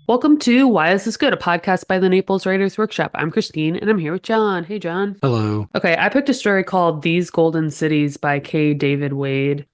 Welcome to Why Is This Good, a podcast by the Naples Writers Workshop. I'm Christine, and I'm here with John. Hey, John. Hello. Okay, I picked a story called These Golden Cities by K. David Wade.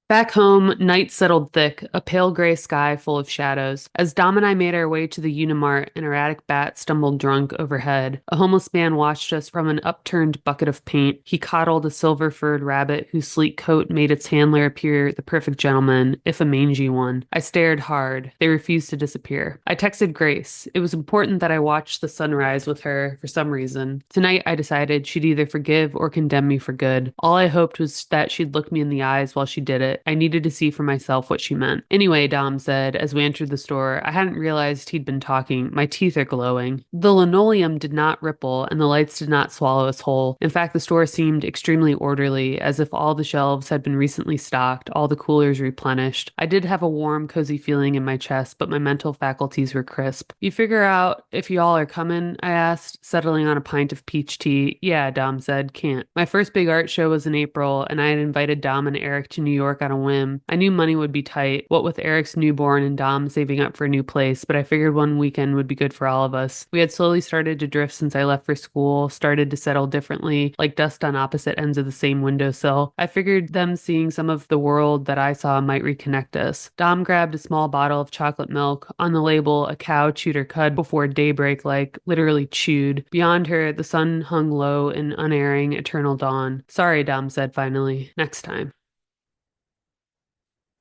Back home, night settled thick, a pale gray sky full of shadows. As Dom and I made our way to the Unimart, an erratic bat stumbled drunk overhead. A homeless man watched us from an upturned bucket of paint. He coddled a silver-furred rabbit whose sleek coat made its handler appear the perfect gentleman, if a mangy one. I stared hard. They refused to disappear. I texted Grace. It was important that I watch the sunrise with her for some reason. Tonight, I decided she'd either forgive or condemn me for good. All I hoped was that she'd look me in the eyes while she did it. I needed to see for myself what she meant. Anyway, Dom said, as we entered the store, I hadn't realized he'd been talking. My teeth are glowing. The linoleum did not ripple, and the lights did not swallow us whole. In fact, the store seemed extremely orderly, as if all the shelves had been recently stocked, all the coolers replenished. I did have a warm, cozy feeling in my chest, but my mental faculties were crisp. You figure out if y'all are coming? I asked, settling on a pint of peach tea. Yeah, Dom said, can't. My first big art show was in April, and I had invited Dom and Eric to New York on a whim. I knew money would be tight, what with Eric's newborn and Dom saving up for a new place, but I figured one weekend would be good for all of us. We had slowly started to drift since I left for school, started to settle differently, like dust on opposite ends of the same windowsill. I figured them seeing some of the world that I saw might reconnect us. Dom grabbed a small bottle of chocolate milk. On the label, a cow chewed her cud before daybreak, like literally chewed. Beyond her, the sun hung low in unerring eternal dawn. Sorry, Dom said finally. Next time.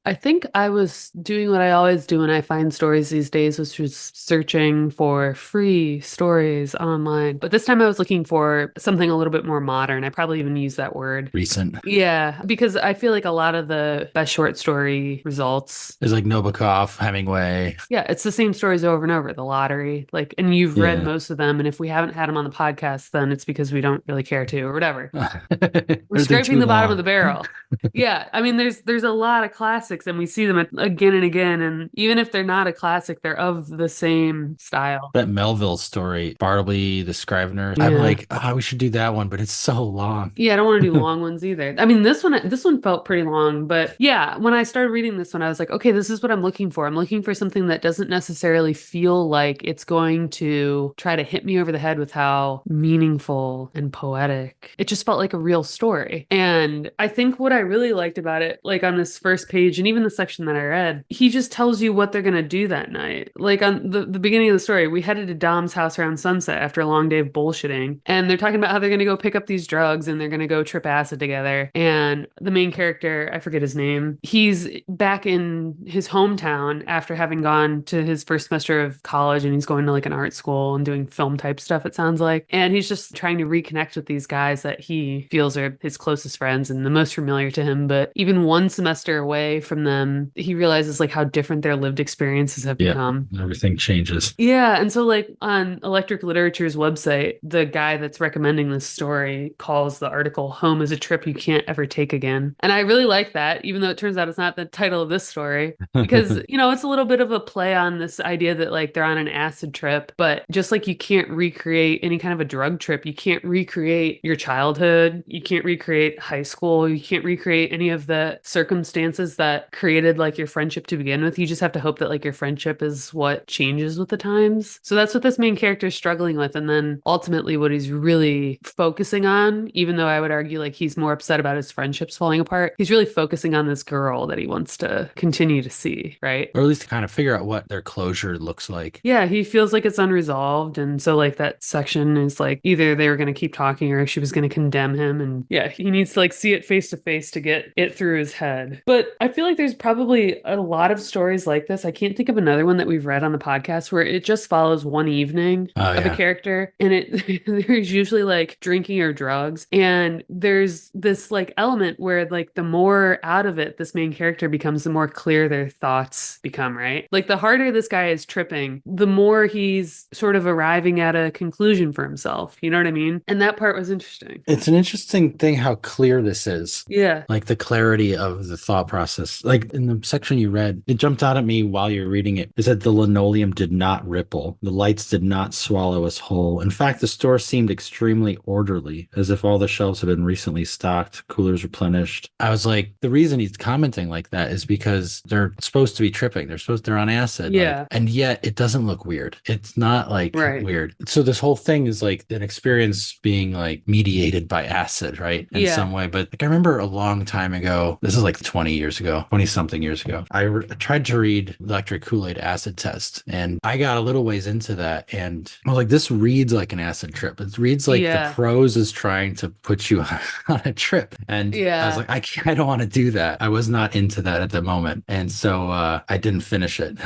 I think I was doing what I always do when I find stories these days, which was searching for free stories online. But this time I was looking for something a little bit more modern. I probably even use that word. Recent. Yeah, because I feel like a lot of the best short story results. There's like Nabokov, Hemingway. Yeah, it's the same stories over and over, the lottery. Like, and you've read Yeah. most of them. And if we haven't had them on the podcast, then it's because we don't really care to or whatever. We're Or they're scraping too the bottom of the long. barrel. Yeah, I mean, there's a lot of classics, and we see them again and again. And even if they're not a classic, they're of the same style. That Melville story, Bartleby, the Scrivener. I'm Yeah. like, we should do that one, but it's so long. Yeah, I don't want to do long ones either. I mean, this one felt pretty long, but yeah, when I started reading this one, I was like, okay, this is what I'm looking for. I'm looking for something that doesn't necessarily feel like it's going to try to hit me over the head with how meaningful and poetic. It just felt like a real story. And I think what I really liked about it, like on this first page and even the section that I read, he just tells you what they're going to do that night. Like on the beginning of the story, we headed to Dom's house around sunset after a long day of bullshitting, and they're talking about how they're going to go pick up these drugs and they're going to go trip acid together. And the main character, I forget his name, he's back in his hometown after having gone to his first semester of college, and he's going to like an art school and doing film type stuff, it sounds like. And he's just trying to reconnect with these guys that he feels are his closest friends and the most familiar to him. But even one semester away from them, he realizes like how different their lived experiences have Yeah. become. Everything changes. Yeah, and so like on Electric Literature's website, the guy that's recommending this story calls the article "Home is a Trip You Can't Ever Take Again." And I really like that, even though it turns out it's not the title of this story, because it's a little bit of a play on this idea that like they're on an acid trip, but just like you can't recreate any kind of a drug trip, you can't recreate your childhood, you can't recreate high school, you can't recreate any of the circumstances that created like your friendship to begin with. You just have to hope that like your friendship is what changes with the times. So that's what this main character is struggling with. And then ultimately what he's really focusing on, even though I would argue like he's more upset about his friendships falling apart, he's really focusing on this girl that he wants to continue to see, right? Or at least to kind of figure out what their closure looks like. Yeah, he feels like it's unresolved. And so like that section is like either they were going to keep talking or she was going to condemn him. And yeah, he needs to like see it face to face to get it through his head. But I feel like there's probably a lot of stories like this. I can't think of another one that we've read on the podcast where it just follows one evening Oh, of a yeah. character, and it there's usually like drinking or drugs, and there's this like element where like the more out of it this main character becomes, the more clear their thoughts become, right? Like the harder this guy is tripping, the more he's sort of arriving at a conclusion for himself. You know what I mean? And that part was interesting. It's an interesting thing how clear this is. Yeah. Like the clarity of the thought process it's like in the section you read, it jumped out at me while you were reading it. It said the linoleum did not ripple. The lights did not swallow us whole. In fact, the store seemed extremely orderly, as if all the shelves had been recently stocked, coolers replenished. I was like, the reason he's commenting like that is because they're supposed to be tripping. They're on acid. Like, Yeah. and yet it doesn't look weird. It's not like Right. weird. So this whole thing is like an experience being like mediated by acid, right? In Yeah. some way. But like I remember a long time ago, this is like 20 years ago, 20 something years ago, I tried to read Electric Kool-Aid Acid Test, and I got a little ways into that, and I was like, this reads like an acid trip. It reads like the Yeah. prose is trying to put you on a trip. And I was Yeah. like, I don't want to do that. I was not into that at the moment. And so I didn't finish it.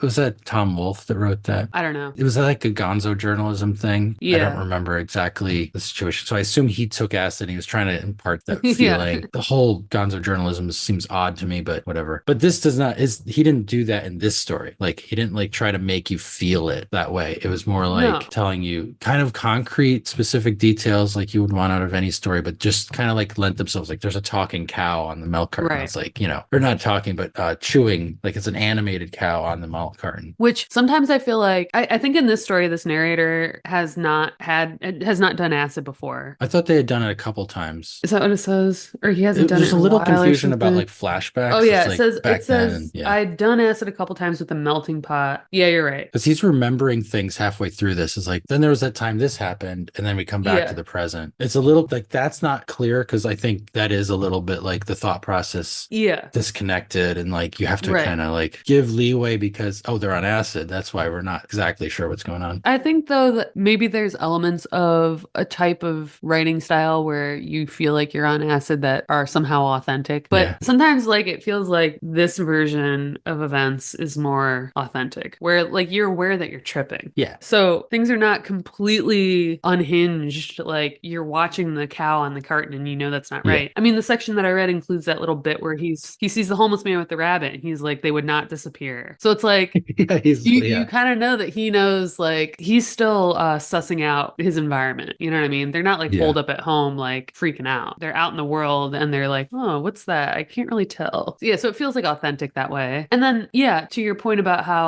Was that Tom Wolfe that wrote that? I don't know. It was like a gonzo journalism thing. I don't Yeah. remember exactly the situation. So I assume he took acid and he was trying to impart that Yeah. feeling. The whole gonzo journalism seems odd to me, but whatever. But this does not, he didn't do that in this story. Like he didn't like try to make you feel it that way. It was more like No. telling you kind of concrete, specific details like you would want out of any story, but just kind of like lent themselves. Like there's a talking cow on the milk carton. Right. It's like, or not talking, but chewing, like it's an animated cow on the milk carton. Which sometimes I feel like I think in this story, this narrator has not done acid before. I thought they had done it a couple times. Is that what it says? Or he hasn't done it There's a in a little while or confusion about something? like Oh flashbacks. yeah, It's like it back then, says yeah. I'd done acid a couple times with the melting pot. Yeah, you're right. Because he's remembering things halfway through this. Is like, then there was that time this happened, and then we come back to Yeah. the present. It's a little like that's not clear because I think that is a little bit like the thought process Yeah. disconnected, and like you have to Right. kind of like give leeway because they're on acid. That's why we're not exactly sure what's going on. I think though that maybe there's elements of a type of writing style where you feel like you're on acid that are somehow authentic. But Yeah. sometimes like it feels like this version of events is more authentic, where like you're aware that you're tripping. Yeah. So things are not completely unhinged. Like you're watching the cow on the carton and you know that's not Yeah. right. I mean, the section that I read includes that little bit where he sees the homeless man with the rabbit and he's like, they would not disappear. So it's like Yeah, you kind of know that he knows like he's still sussing out his environment. You know what I mean? They're not like Yeah. holed up at home like freaking out. They're out in the world and they're like, oh, what's that? I can't really tell. So, yeah, so it feels like authentic that way. And then yeah, to your point about how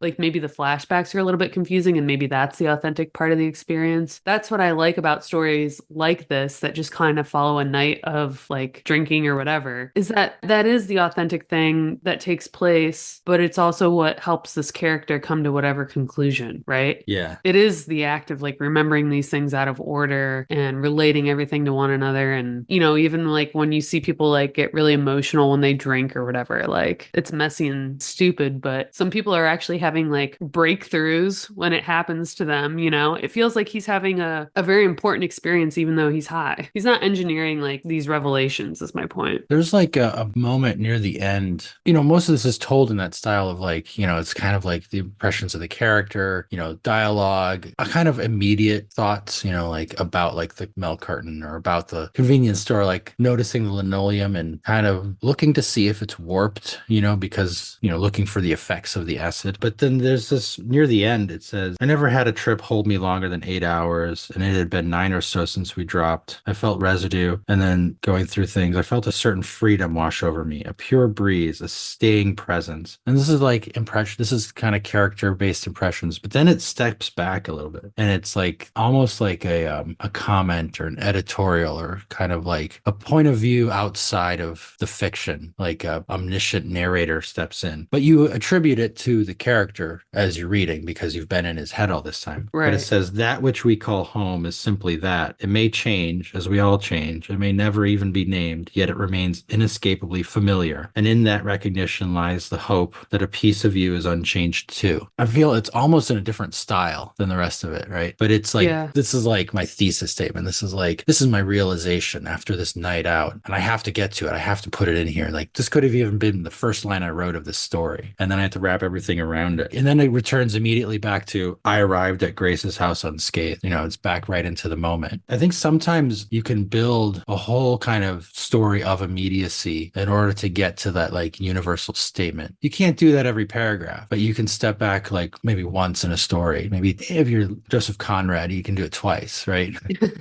like maybe the flashbacks are a little bit confusing and maybe that's the authentic part of the experience. That's what I like about stories like this that just kind of follow a night of like drinking or whatever. Is that is the authentic thing that takes place, but it's also what helps this character come to whatever conclusion, right? Yeah. It is the act of like remembering these things out of order and relating everything to one another. And, even like when you see people like get really emotional when they drink or whatever, like it's messy and stupid, but some people are actually having like breakthroughs when it happens to them, It feels like he's having a very important experience, even though he's high. He's not engineering like these revelations, is my point. There's like a moment near the end. Most of this is told in that style of like, it's kind of like the impressions of the character, dialogue, a kind of immediate thoughts, like about like the milk carton or about the convenience store, like noticing the linoleum and kind of looking to see if it's warped, because, looking for the effects of the acid. But then there's this near the end, it says, I never had a trip hold me longer than 8 hours, and it had been 9 or so since we dropped. I felt residue, and then going through things, I felt a certain freedom wash over me, a pure breeze, a staying presence. And this is like impression. This is kind of character-based impressions, but then it steps back a little bit, and it's like almost like a comment or an editorial or kind of like a point of view outside of the fiction, like a omniscient narrator steps in, but you attribute it to the character as you're reading because you've been in his head all this time. Right. But it says that which we call home is simply that. It may change as we all change. It may never even be named, yet it remains inescapably familiar. And in that recognition lies the hope that a piece of you is unchanged too. I feel it's almost in a different style than the rest of it, right? But it's like, This is like my thesis statement. This is my realization after this night out. And I have to get to it. I have to put it in here. Like this could have even been the first line I wrote of this story. And then I had to wrap everything around it. And then it returns immediately back to, I arrived at Grace's house unscathed. It's back right into the moment. I think sometimes you can build a whole kind of story of immediacy in order to get to that like universal statement. You can't do that every paragraph, but you can step back like maybe once in a story. Maybe if you're Joseph Conrad, you can do it twice, right?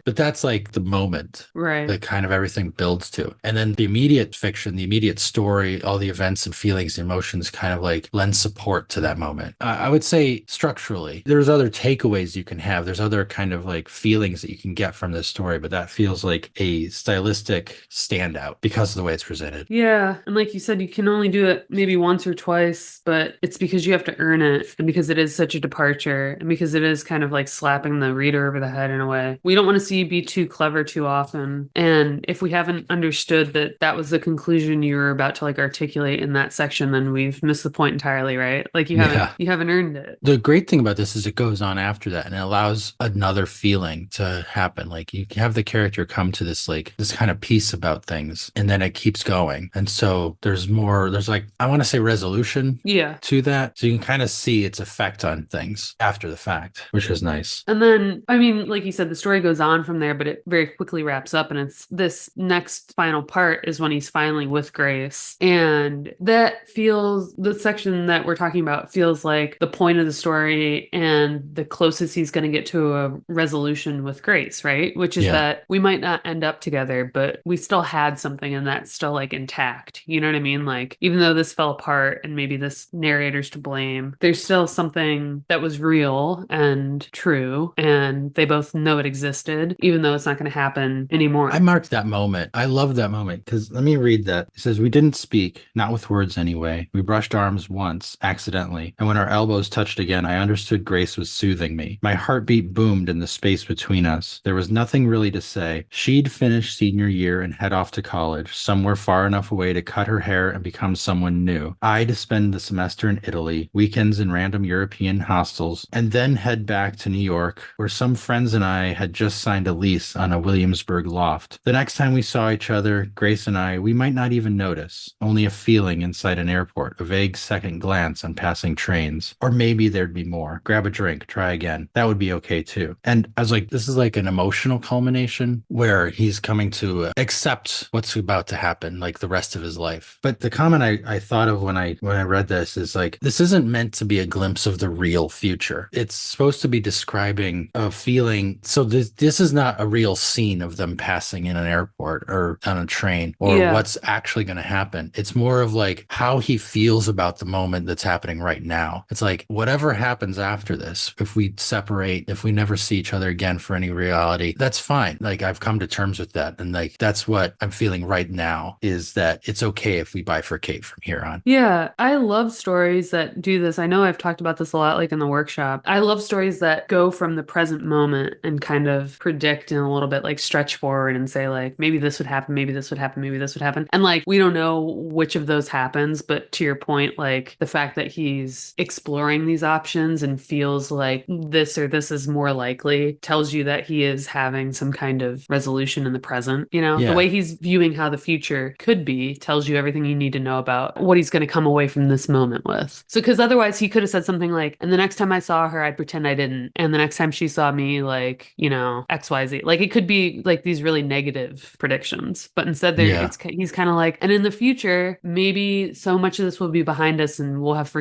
But that's like the moment, right? that kind of everything builds to. And then the immediate fiction, the immediate immediate story, all the events and feelings, emotions kind of like lend support to that moment. I would say structurally, there's other takeaways you can have. There's other kind of like feelings that you can get from this story, but that feels like a stylistic standout because of the way it's presented. Yeah, and like you said, you can only do it maybe once or twice, but it's because you have to earn it, and because it is such a departure, and because it is kind of like slapping the reader over the head in a way. We don't want to see you be too clever too often, and if we haven't understood that that was the conclusion you were about to like articulate in that section, then we've missed the point entirely, right? Like Yeah. you haven't earned it. The great thing about this is it goes on after that and it allows another feeling to happen. Like you have the character come to this like this kind of peace about things and then it keeps going. And so there's more, there's like, I want to say resolution Yeah. to that. So you can kind of see its effect on things after the fact, which is nice. And then, I mean, like you said, the story goes on from there, but it very quickly wraps up. And it's this next final part is when he's finally with Grace. And that feels, the section that we're talking about feels like the point of the story and the closest he's going to get to a resolution with Grace, right? Which is Yeah. that we might not end up together, but we still had something and that's still like intact. You know what I mean? Like, even though this fell apart and maybe this narrator's to blame, there's still something that was real and true. And they both know it existed, even though it's not going to happen I anymore. marked that moment. I love that moment because let me read that. It says, "We didn't speak, not with words anyway. We brushed arms once, accidentally. And when our elbows touched again, I understood Grace was soothing me. My heartbeat boomed in the space between us. There was nothing really to say. She'd finish senior year and head off to college, somewhere far enough away to cut her hair and become someone new. I'd spend the semester in Italy, weekends in random European hostels, and then head back to New York, where some friends and I had just signed a lease on a Williamsburg loft. The next time we saw each other, Grace and I, we might not even notice, only a feeling inside an airport, a vague second glance on passing trains. Or maybe there'd be more. Grab a drink, try again. That would be okay too." And I was like, this is like an emotional culmination where he's coming to accept what's about to happen, like the rest of his life. But the comment I thought of when I read this is like, this isn't meant to be a glimpse of the real future. It's supposed to be describing a feeling. So this is not a real scene of them passing in an airport or on a train or Yeah. what's actually going to happen. It's more of like how he feels about the moment that's happening right now. It's like whatever happens after this, if we separate, if we never see each other again for any reality, that's fine. Like I've come to terms with that. And like that's what I'm feeling right now is that it's okay if we bifurcate from here on. Yeah, I love stories that do this. I know I've talked about this a lot, like in the workshop. I love stories that go from the present moment and kind of predict in a little bit, like stretch forward and say, like, maybe this would happen, maybe this would happen, maybe this would happen. And like, we don't know which of those happens, but to your point, like the fact that he's exploring these options and feels like this or this is more likely tells you that he is having some kind of resolution in the present. You know, the Yeah. way he's viewing how the future could be tells you everything you need to know about what he's going to come away from this moment with. So, because otherwise he could have said something like, and the next time I saw her, I'd pretend I didn't. And the next time she saw me, like, you know, XYZ. Like it could be like these really negative predictions. But instead there Yeah. it's he's kind of like, and in the future, maybe so much of this will be behind us and we'll have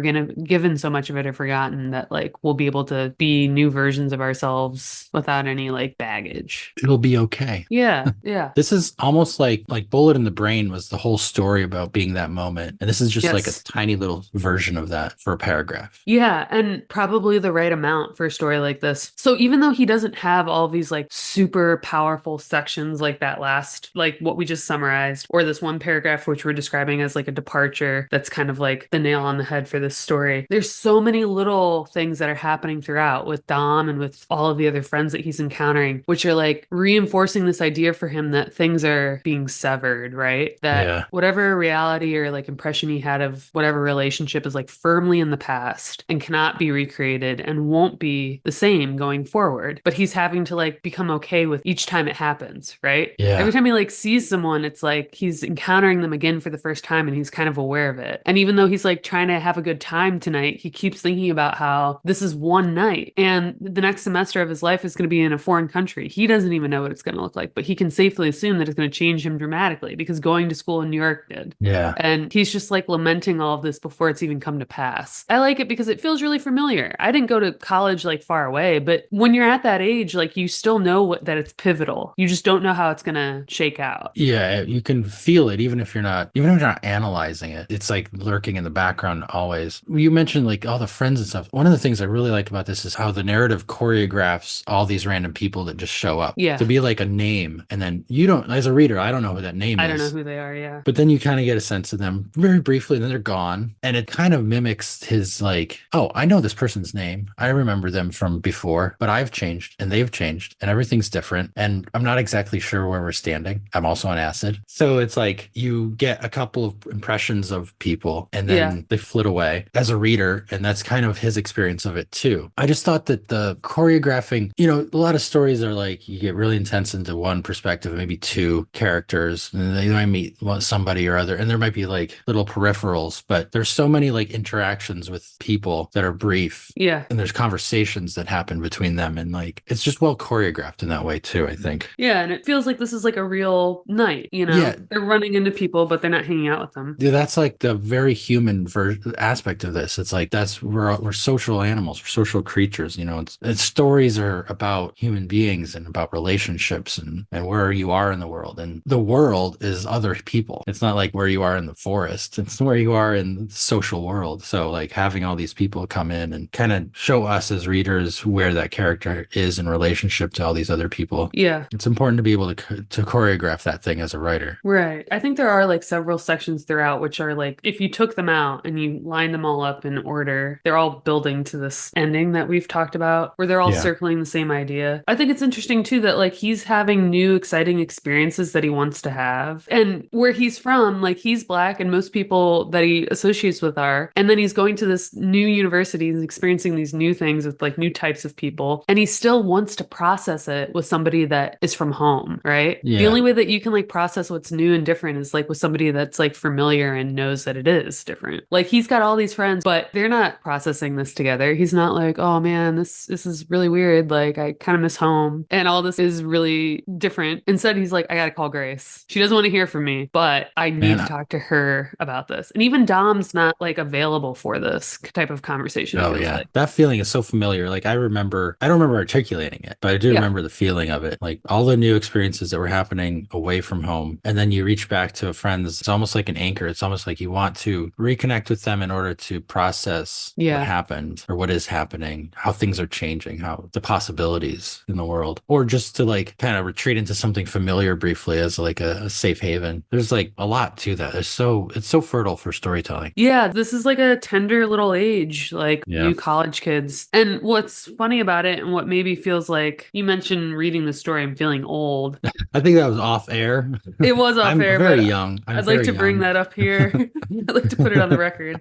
given so much of it or forgotten that like we'll be able to be new versions of ourselves without any like baggage. It'll be okay. Yeah, yeah. This is almost like Bullet in the Brain was the whole story about being that moment. And this is just like a Yes. tiny little version of that for a paragraph. Yeah, and probably the right amount for a story like this. So even though he doesn't have all these like super powerful sections like that last, like what we just summarized, or this one paragraph which we're describing as like a departure that's kind of like the nail on the head for this story. There's so many little things that are happening throughout with Dom and with all of the other friends that he's encountering, which are like reinforcing this idea for him that things are being severed, right? That Yeah. whatever reality or like impression he had of whatever relationship is like firmly in the past and cannot be recreated and won't be the same going forward. But he's having to like become okay with each time it happens, right? Every Yeah. time he like sees someone, it's like he's encountering them again for the first time and he's kind of aware of it. And even though he's like trying to have a good time tonight, he keeps thinking about how this is one night and the next semester of his life is going to be in a foreign country. He doesn't even know what it's going to look like, but he can safely assume that it's going to change him dramatically because going to school in New York did. Yeah. And he's just like lamenting all of this before it's even come to pass. I like it because it feels really familiar. I didn't go to college like far away, but when you're at that age, like you still know that it's pivotal. You just don't know how it's going to shake out. Yeah. You can feel it even if even if you're not analyzing it, it's like lurking in the background always. You mentioned like all the friends and stuff. One of the things I really like about this is how the narrative choreographs all these random people that just show up to Yeah. be like a name. And then you don't, as a reader, I don't know who that name I don't know is. who they are. Yeah. But then you kind of get a sense of them very briefly, and then they're gone. And it kind of mimics his like, oh, I know this person's name. I remember them from before, but I've changed and they've changed and everything's different. And I'm not exactly sure where we're standing. I'm also on acid. So it's like you get a couple of impressions of people and Yeah. then they flit away as a reader. And that's kind of his experience of it too. I just thought that the choreographing, a lot of stories are like you get really intense into one perspective, maybe two characters, and they might meet somebody or other, and there might be like little peripherals, but there's so many like interactions with people that are brief, Yeah. and there's conversations that happen between them, and like it's just well choreographed in that way too, I think. Yeah. And it feels like this is like a real night, you know? Yeah, They're running into people, but they're not hanging out with them. yeah, that's like the very human aspect of this. It's like that's we're social animals, we're social creatures. It's stories are about human beings and about relationships and where you are in the world. And the world is other people. It's not like where you are in the forest. It's where you are in the social world. So like having all these people come in and kind of show us as readers where that character is in relationship to all these other people. Yeah. It's important to be able to choreograph that thing as a writer. Right. I think there are like several sections throughout which are like, if you took them out and you lined them all up in order, they're all building to this ending that we've talked about, where they're all Yeah. circling the same idea. I think it's interesting too that like he's having new, exciting experiences that he wants to have. And where he's from, like he's Black and most people that he associates with are. And then he's going to this new university, he's experiencing these new things with like new types of people. And he still wants to process it with somebody that is from home, right? The Yeah. only way that you can like process what's new and different is like with somebody that's like familiar and knows that it is different. Like he's got all these friends, but they're not processing this together. He's not like, oh man, this is really weird. Like I kind of miss home and all this is really different. Instead, he's like, I gotta call Grace. She doesn't want to hear from me, but I need Man, to talk to her about this. And even Dom's not like available for this type of conversation, it oh feels yeah, like. that feeling is so familiar. Like I don't remember articulating it, but I do Yeah. remember the feeling of it. Like all the new experiences that were happening away from home, and then you reach back to a friend's. It's almost like an anchor. It's almost like you want to reconnect with them in order to process what Yeah. happened or what is happening, how things are changing, how the possibilities in the world, or just to like kind of retreat into something familiar briefly as like a safe haven. There's like a lot to that. It's so fertile for storytelling. Yeah, this is like a tender little age, like Yeah. new college kids. And what's funny about it, and what maybe feels like you mentioned reading the story, I'm feeling old. I think that was off air. It was off I'm air, very but young. I'm I'd like very to bring young. that up here. I'd like to put it on the record.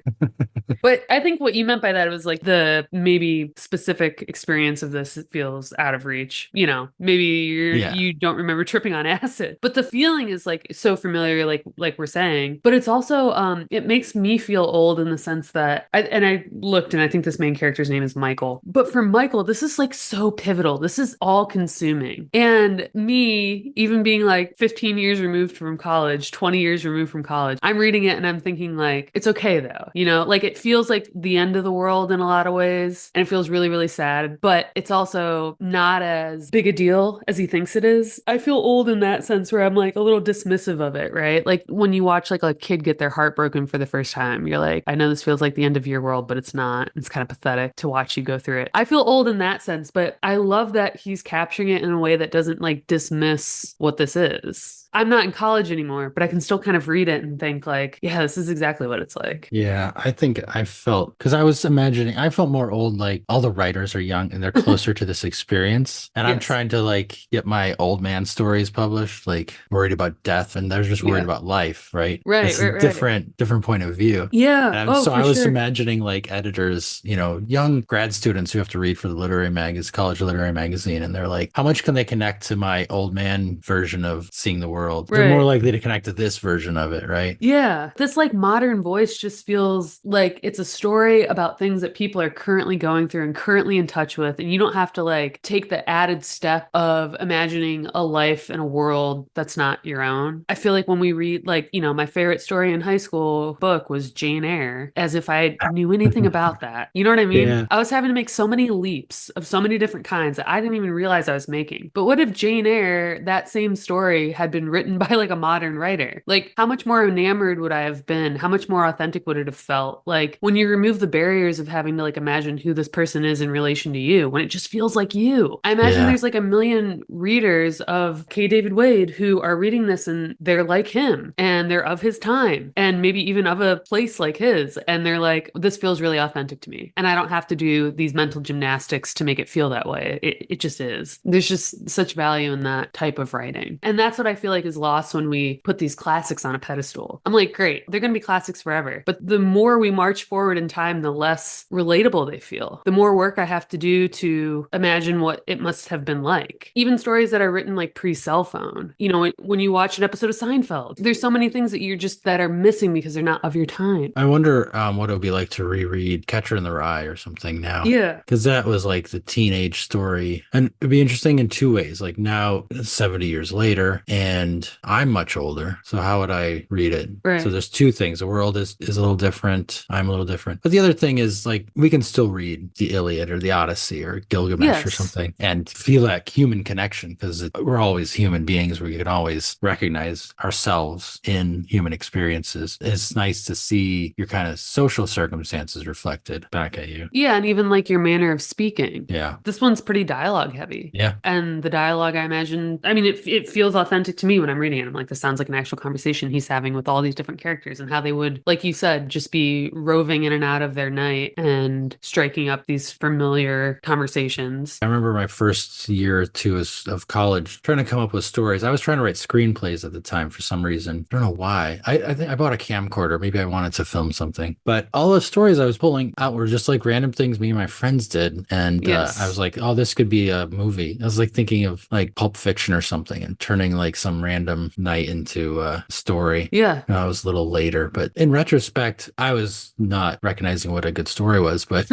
But I think what you meant by that was like the maybe specific experience of this feels out of reach. Maybe Yeah. you don't remember tripping on acid, but the feeling is like so familiar, like we're saying. But it's also it makes me feel old in the sense that I looked and I think this main character's name is Michael. But for Michael, this is like so pivotal. This is all consuming. And me, even being like 15 years removed from college, 20 years removed from college, I'm reading it and I'm thinking like, it's okay though. Like it feels like the end of the world in a lot of ways. And it feels really, really sad, but it's also not as big a deal as he thinks it is. I feel old in that sense where I'm like a little dismissive of it, right? Like when you watch like a kid get their heart broken for the first time, you're like, I know this feels like the end of your world, but it's not. It's kind of pathetic to watch you go through it. I feel old in that sense, but I love that he's capturing it in a way that doesn't like dismiss what this is. I'm not in college anymore, but I can still kind of read it and think like, yeah, this is exactly what it's like. Yeah, I think I felt because I felt more old, like all the writers are young and they're closer to this experience. And I'm Yes. trying to like get my old man stories published, like worried about death, and they're just worried Yeah. about life, right? Right, It's a right, right. different point of view. Yeah. And Oh, so for I was sure. imagining like editors, young grad students who have to read for the college literary magazine, and they're like, how much can they connect to my old man version of seeing the world? They're more Right. likely to connect to this version of it, right? Yeah, this like modern voice just feels like it's a story about things that people are currently going through and currently in touch with. And you don't have to like take the added step of imagining a life in a world that's not your own. I feel like when we read, like, my favorite story in high school book was Jane Eyre, as if I knew anything about that. You know what I mean? Yeah. I was having to make so many leaps of so many different kinds that I didn't even realize I was making. But what if Jane Eyre, that same story, had been written by like a modern writer. Like, how much more enamored would I have been? How much more authentic would it have felt? Like, when you remove the barriers of having to like imagine who this person is in relation to you, when it just feels like you. I imagine Yeah. there's like a million readers of K. David Wade who are reading this and they're like him and they're of his time and maybe even of a place like his. And they're like, this feels really authentic to me. And I don't have to do these mental gymnastics to make it feel that way. It just is. There's just such value in that type of writing. And that's what I feel like is lost when we put these classics on a pedestal. I'm like, great, they're going to be classics forever. But the more we march forward in time, the less relatable they feel. The more work I have to do to imagine what it must have been like. Even stories that are written like pre-cell phone. You know, when you watch an episode of Seinfeld, there's so many things that you're just that are missing because they're not of your time. I wonder what it would be like to reread Catcher in the Rye or something now. Yeah. Because that was like the teenage story. And it'd be interesting in two ways. Like now, 70 years later, and I'm much older. So how would I read it? So Right. there's two things. The world is a little different. I'm a little different. But the other thing is like we can still read the Iliad or the Odyssey or Gilgamesh or Yes. something and feel that human connection because we're always human beings. We can always recognize ourselves in human experiences. It's nice to see your kind of social circumstances reflected back at you. Yeah, and even like your manner of speaking. Yeah. This one's pretty dialogue heavy. Yeah. And the dialogue, I imagine, I mean, it feels authentic to me when I'm reading it. I'm like, this sounds like an actual conversation he's having with all these different characters and how they would, like you said, just be roving in and out of their night and striking up these familiar conversations. I remember my first year or two of college trying to come up with stories. I was trying to write screenplays at the time for some reason. I don't know why. I think I bought a camcorder. Maybe I wanted to film something. But all the stories I was pulling out were just like random things me and my friends did. And I was Yes. like, oh, this could be a movie. I was like thinking of like Pulp Fiction or something and turning like some random night into a story. Yeah. I was a little later. But in retrospect, I was not recognizing what a good story was. But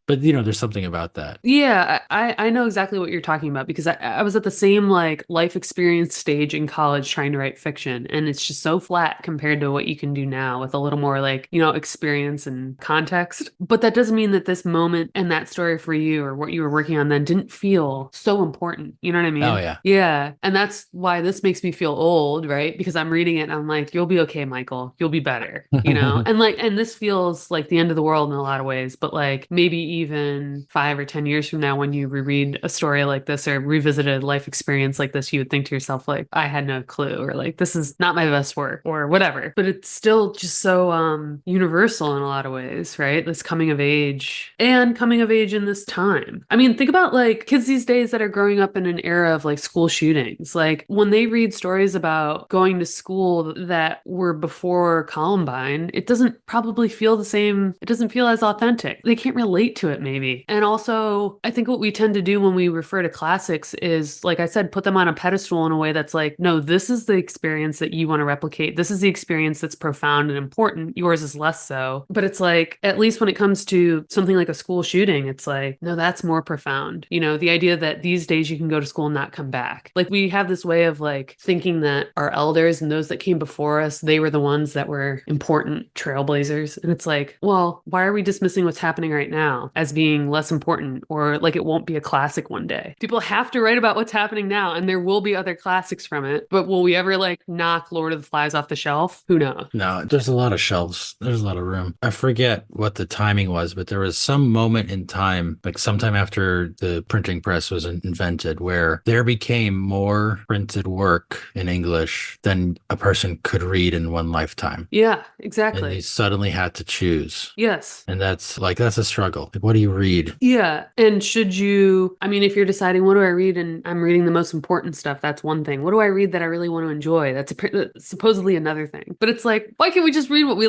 but there's something about that. Yeah, I know exactly what you're talking about because I was at the same like life experience stage in college trying to write fiction, and it's just so flat compared to what you can do now with a little more like, experience and context. But that doesn't mean that this moment and that story for you or what you were working on then didn't feel so important. You know what I Oh mean? yeah. Yeah. And that's why this makes me feel old, right? Because I'm reading it and I'm like, you'll be okay, Michael. You'll be better, And like, and this feels like the end of the world in a lot of ways, but like maybe even 5 or 10 years from now, when you reread a story like this or revisit a life experience like this, you would think to yourself, like, I had no clue, or like, this is not my best work, or whatever. But it's still just so universal in a lot of ways, right? This coming of age and coming of age in this time. I mean, think about like kids these days that are growing up in an era of like school shootings. Like when they read stories about going to school that were before Columbine, it doesn't probably feel the same. It doesn't feel as authentic. They can't relate to it, maybe. And also, I think what we tend to do when we refer to classics is, like I said, put them on a pedestal in a way that's like, no, this is the experience that you want to replicate. This is the experience that's profound and important. Yours is less so. But it's like, at least when it comes to something like a school shooting, it's like, no, that's more profound. The idea that these days you can go to school and not come back. Like we have this way of like thinking that our elders and those that came before us, they were the ones that were important trailblazers. And it's like, well, why are we dismissing what's happening right now as being less important or like it won't be a classic one day? People have to write about what's happening now and there will be other classics from it. But will we ever like knock Lord of the Flies off the shelf? Who knows? No, there's a lot of shelves. There's a lot of room. I forget what the timing was, but there was some moment in time, like sometime after the printing press was invented, where there became more printed work in English than a person could read in one lifetime. Yeah, And they exactly. suddenly had to choose. Yes. And that's a struggle. Like, what do you read? Yeah. And should you, I mean, if you're deciding what do I read and I'm reading the most important stuff, that's one thing. What do I read that I really want to enjoy? That's supposedly another thing. But it's like, why can't we just read what we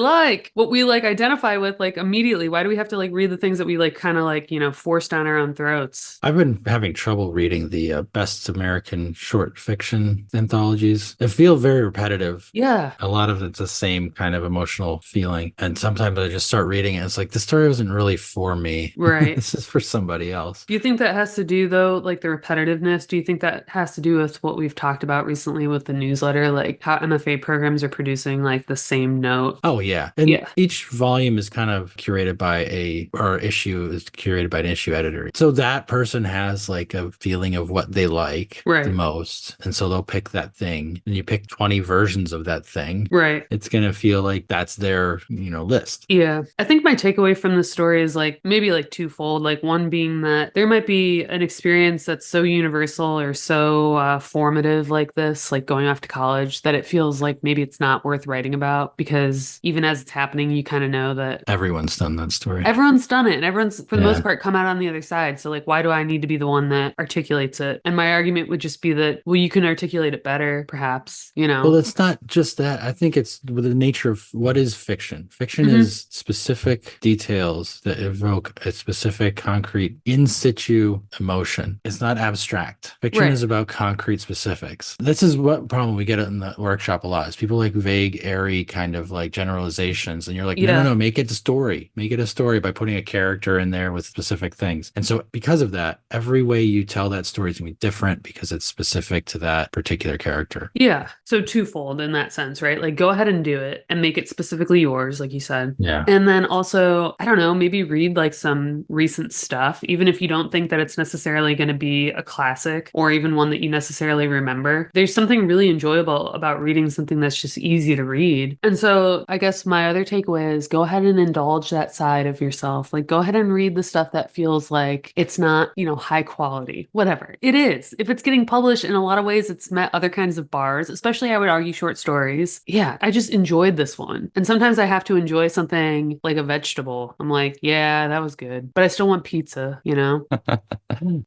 like identify with like immediately? Why do we have to like read the things that we like kind of like, force down our own throats? I've been having trouble reading the best American short fiction anthologies. They feel very repetitive. Yeah. A lot of it's the same kind of emotional feeling. And sometimes I just start reading it. And it's like, the story wasn't really for me. Right. This is for somebody else. Do you think that has to do though, like the repetitiveness? Do you think that has to do with what we've talked about recently with the newsletter, like how MFA programs are producing like the same note? Oh, yeah. And Yeah. each volume is kind of curated by or issue is curated by an issue editor. So that person has like a feeling of what they like the Right. most. And so they'll pick that thing and you pick 20 versions of that thing, Right. it's going to feel like that's their, list. Yeah. I think my takeaway from the story is like maybe like twofold. Like one being that there might be an experience that's so universal or so formative like this, like going off to college, that it feels like maybe it's not worth writing about because even as it's happening, you kind of know that Everyone's done that story. everyone's done it and everyone's, for the most Yeah. part, come out on the other side. So, like, why do I need to be the one that articulates it? And my argument would just be that, well, you can articulate it better, perhaps, you Well, know? it's not just that. I think it's with the nature of what is fiction. Fiction Hmm. is specific details that evoke a specific, concrete, in situ emotion. It's not abstract. Fiction Right. is about concrete specifics. This is what problem we get in the workshop a lot is people like vague, airy kind of like generalizations. And you're like, no, no, Yeah. no, make it a story. Make it a story by putting a character in there with specific things. And so because of that, every way you tell that story is going to be different because it's specific to that particular character. Yeah. So twofold in that sense, right? Like go ahead and do it and make it specifically yours, like you said. Yeah. And then also, I don't know, maybe read like some recent stuff, even if you don't think that it's necessarily going to be a classic or even one that you necessarily remember. There's something really enjoyable about reading something that's just easy to read. And so I guess my other takeaway is go ahead and indulge that side of yourself. Like go ahead and read the stuff that feels like it's not, high quality, whatever it is. If it's getting published in a lot of ways, it's met other kinds of bars, especially I would argue short stories. Yeah, I just enjoyed this one. And sometimes I have to enjoy something like a vegetable. I'm like, yeah, that was good, but I still want pizza, you know?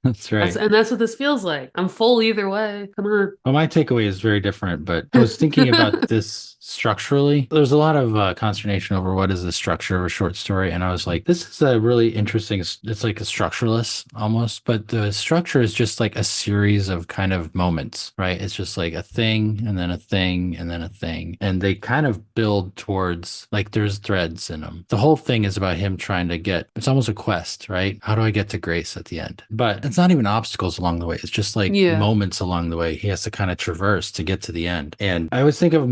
That's right. And that's what this feels like. I'm full either way. Come on. Well, my takeaway is very different, but I was thinking about this structurally. There's a lot of consternation over what is the structure of a short story. And I was like, this is a really interesting, it's like a structureless almost, but the structure is just like a series of kind of moments, right? It's just like a thing and then a thing and then a thing. And they kind of build towards like there's threads in them. The whole thing is about him trying to get, it's almost a quest, right? How do I get to Grace at the end? But it's not even obstacles along the way. It's just like Yeah. moments along the way he has to kind of traverse to get to the end. And I always think of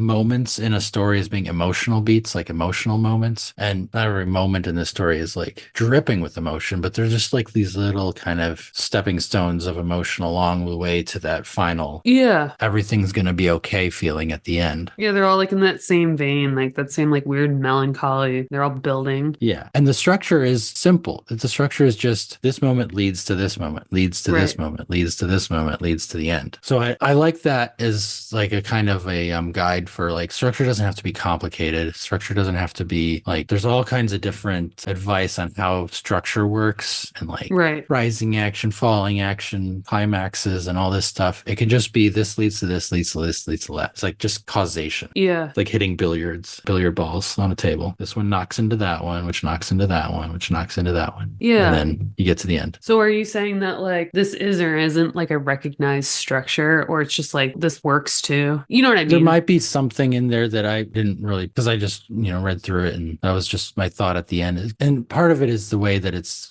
moments in a story as being emotional beats, like emotional moments. And not every moment in this story is like dripping with emotion, but they're just like these little kind of stepping stones of emotion along the way to that final, Yeah. everything's going to be okay feeling at the end. Yeah, they're all like in that same vein, like that same like weird melancholy. They're all building. Yeah. And the structure is simple. The structure is just this moment leads to this moment, leads to this Right. moment, leads to this moment, leads to the end. So I like that as like a kind of a guide for like structure doesn't have to be complicated. Structure doesn't have to be like, there's all kinds of different advice on how structure works and like Right. rising action, falling action, climaxes, and all this stuff. It can just be this leads to this, leads to this, leads to that. It's like just causation. Yeah. It's like hitting billiard balls on a table. This one knocks into that one, which knocks into that one, which knocks into that one. Yeah. And then you get to the end. So are you saying that like this is or isn't like a recognized structure, or it's just like this works too? You know what I There mean? might be something in there that I didn't really, because I just, read through it and that was just my thought at the end. And part of it is the way that it's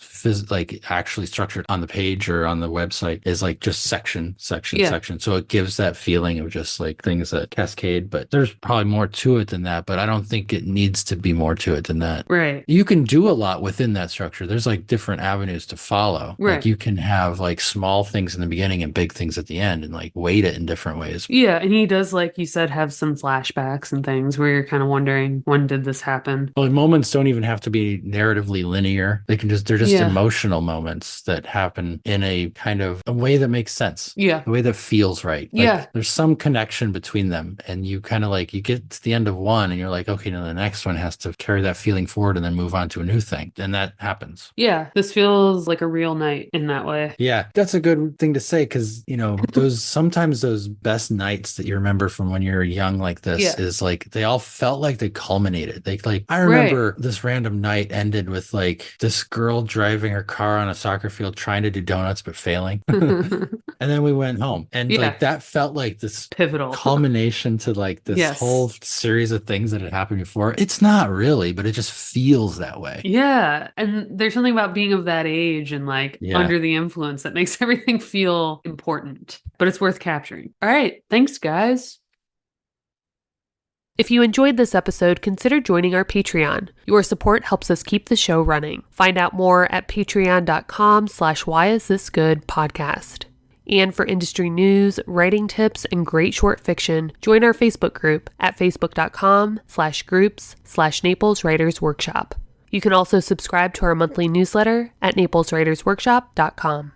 like actually structured on the page or on the website is like just section. Yeah. So it gives that feeling of just like things that cascade, but there's probably more to it than that. But I don't think it needs to be more to it than that. Right. You can do a lot within that structure. There's like different avenues to follow. Right. Like you can have like small things in the beginning and big things at the end and like weight it in different ways. Yeah, and he does, like you said, have some flashbacks and things where you're kind of wondering, when did this happen? Well, moments don't even have to be narratively linear. They're just Yeah. emotional moments that happen in a kind of a way that makes sense. Yeah. A way that feels right. Like, Yeah. there's some connection between them. And you kind of like, you get to the end of one and you're like, okay, now the next one has to carry that feeling forward and then move on to a new thing. And that happens. Yeah. This feels like a real night in that way. Yeah, that's a good thing to say because, sometimes those best nights that you remember from when you're young like this Yeah. is like they all felt like they culminated. I remember this random night ended with like this girl driving her car on a soccer field trying to do donuts but failing. And then we went home. And Yeah. like that felt like this Pivotal. culmination to like this Yes. whole series of things that had happened before. It's not really, but it just feels that way. Yeah. And there's something about being of that age and like Yeah. under the influence that makes everything feel important, but it's worth capturing. All right. Thanks, guys. If you enjoyed this episode, consider joining our Patreon. Your support helps us keep the show running. Find out more at patreon.com/whyisthisgoodpodcast. And for industry news, writing tips, and great short fiction, join our Facebook group at facebook.com/groups/Naples Writers Workshop. You can also subscribe to our monthly newsletter at napleswritersworkshop.com.